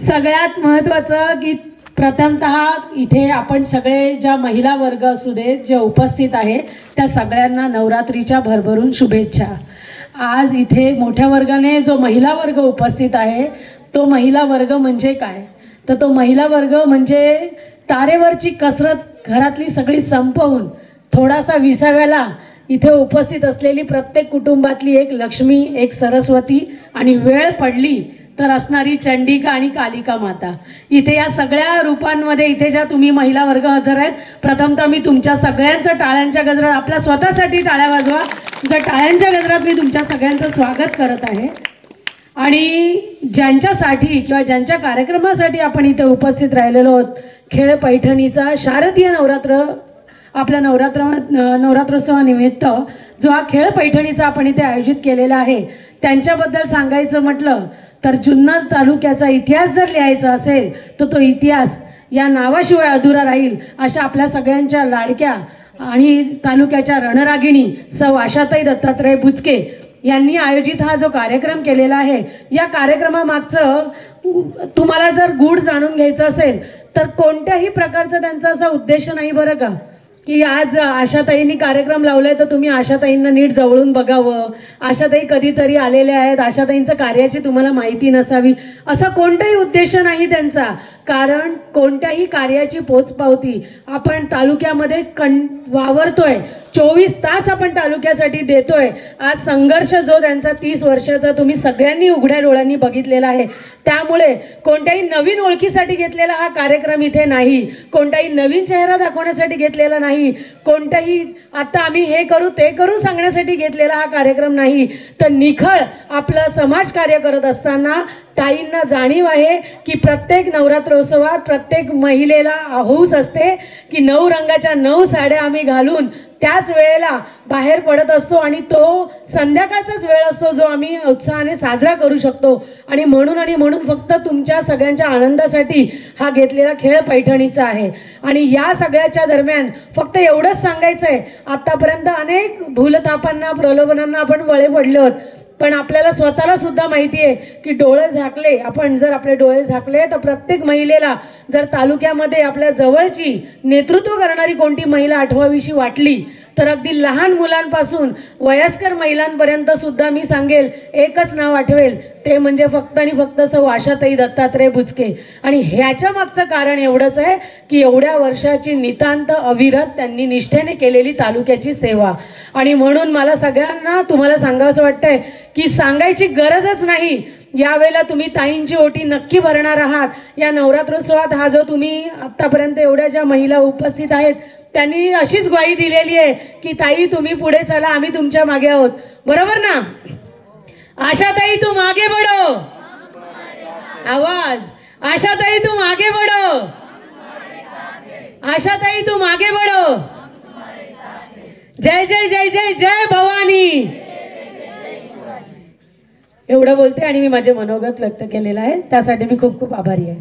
सगळ्यात महत्त्वाचं की प्रथमतः इथे आपण सगळे ज्या महिला वर्ग असू देत जे उपस्थित आहे त्या सगळ्यांना नवरात्रीच्या भरभरून शुभेच्छा। आज इथे मोठ्या वर्गाने जो महिला वर्ग उपस्थित आहे तो महिला वर्ग म्हणजे काय, तर तो महिला वर्ग म्हणजे तारेवरची कसरत घरातली सगळी संपवून थोडासा विसाव्याला इथे उपस्थित असलेली प्रत्येक कुटुंबातली एक लक्ष्मी, एक सरस्वती आणि वेळ पडली तर असणारी चंडिका आणि कालिका माता। इथे या सगळ्या रूपांमध्ये इथे ज्या तुम्ही महिला वर्ग हजर आहेत, प्रथमतः मी तुमच्या सगळ्यांचं टाळ्यांच्या गजरात आपल्या स्वतःसाठी टाळ्या वाजवा। तुमच्या टाळ्यांच्या गजरात मी तुमच्या सगळ्यांचं स्वागत करत आहे। आणि ज्यांच्यासाठी किंवा ज्यांच्या कार्यक्रमासाठी आपण इथे उपस्थित राहिलेलो आहोत, खेळ पैठणीचा शारदीय नवरात्र आपल्या नवरात्रोत्सवानिमित्त जो हा खेळ पैठणीचा आपण इथे आयोजित केलेला आहे, त्यांच्याबद्दल सांगायचं म्हटलं तर जुन्नर तालुक्याचा इतिहास जर लिहायचा असेल तर तो इतिहास या नावाशिवाय अधुरा राहील। अशा आपल्या सगळ्यांच्या लाडक्या आणि तालुक्याच्या रणरागिणी सौ आशाताई दत्तात्रय बुचके यांनी आयोजित हा जो कार्यक्रम केलेला आहे, या कार्यक्रमामागचं तुम्हाला जर गूढ जाणून घ्यायचं असेल तर कोणत्याही प्रकारचा त्यांचा असा उद्देश नाही बरं का, की आज आशाताईंनी कार्यक्रम लावलाय तर तुम्ही आशाताईंना नीट जवळून बघावं, आशाताई कधीतरी आलेल्या आहेत, आशाताईंचं कार्याची तुम्हाला माहिती नसावी, असा कोणताही उद्देश नाही त्यांचा। कारण कोणत्याही कार्याची पोचपावती आपण तालुक्यामध्ये वावरतोय, 24 तास आपण तालुक्यासाठी देतोय। आज संघर्ष जो त्यांचा 30 वर्षाचा तुम्ही सगळ्यांनी उघड्या डोळ्यांनी बघितलेला आहे, त्यामुळे कोणत्याही नवीन ओळखीसाठी घेतलेला हा कार्यक्रम इथे नाही, कोणताही नवीन चेहरा दाखवण्यासाठी घेतलेला नाही, कोणताही आता आम्ही हे करू ते करू सांगण्यासाठी घेतलेला हा कार्यक्रम नाही, तर निखळ आपलं समाजकार्य करत असताना ताईंना जाणीव आहे की प्रत्येक नवरात्रोत्सवात प्रत्येक महिलेला हौस असते की 9 रंगाच्या 9 साड्या आम्ही घालून त्याच वेळेला बाहेर पडत असतो आणि तो संध्याकाळचाच वेळ असतो जो आम्ही उत्साहाने साजरा करू शकतो। आणि म्हणून फक्त तुमच्या सगळ्यांच्या आनंदासाठी हा घेतलेला खेळ पैठणीचा आहे। आणि या सगळ्याच्या दरम्यान फक्त एवढंच सांगायचं आहे, आतापर्यंत अनेक भूलथापांना प्रलोभनांना आपण बळी पडले आहोत, पण आपल्याला स्वतःला सुद्धा माहिती आहे की डोळे झाकले, आपण जर आपले डोळे झाकले तर प्रत्येक महिलेला जर तालुक्यामध्ये आपल्या जवळची नेतृत्व करणारी कोणती महिला आठवावीशी वाटली तर अगदी लहान मुलांपासून वयस्कर महिलांपर्यंत सुद्धा मी सांगेल एकच नाव आठवेल, ते म्हणजे फक्त आणि फक्त सौ आशाताई दत्तात्रय बुचके। आणि ह्याच्या मागचं कारण एवढंच आहे की एवढ्या वर्षाची नितांत अविरत त्यांनी निष्ठेने केलेली तालुक्याची सेवा। आणि म्हणून मला सगळ्यांना तुम्हाला सांगावंसं वाटतंय की सांगायची गरजच नाही, यावेळेला तुम्ही ताईंची ओटी नक्की भरणार आहात। या नवरात्रोत्सवात हा जो तुम्ही आतापर्यंत एवढ्या ज्या महिला उपस्थित आहेत त्यांनी अशीच ग्वाही दिलेली आहे की ताई तुम्ही पुढे चला, आम्ही तुमच्या मागे आहोत, बरोबर ना? आशाताई तुम आगे बढ़ो, आवाज, आशाताई तुम आगे बढ़ो, आशाताई तुम आगे बढ़ो, जय जय जय जय जय भवानी। एवढं बोलते आणि मी माझे मनोगत व्यक्त केलेलं आहे, त्यासाठी मी खूप खूप आभारी आहे।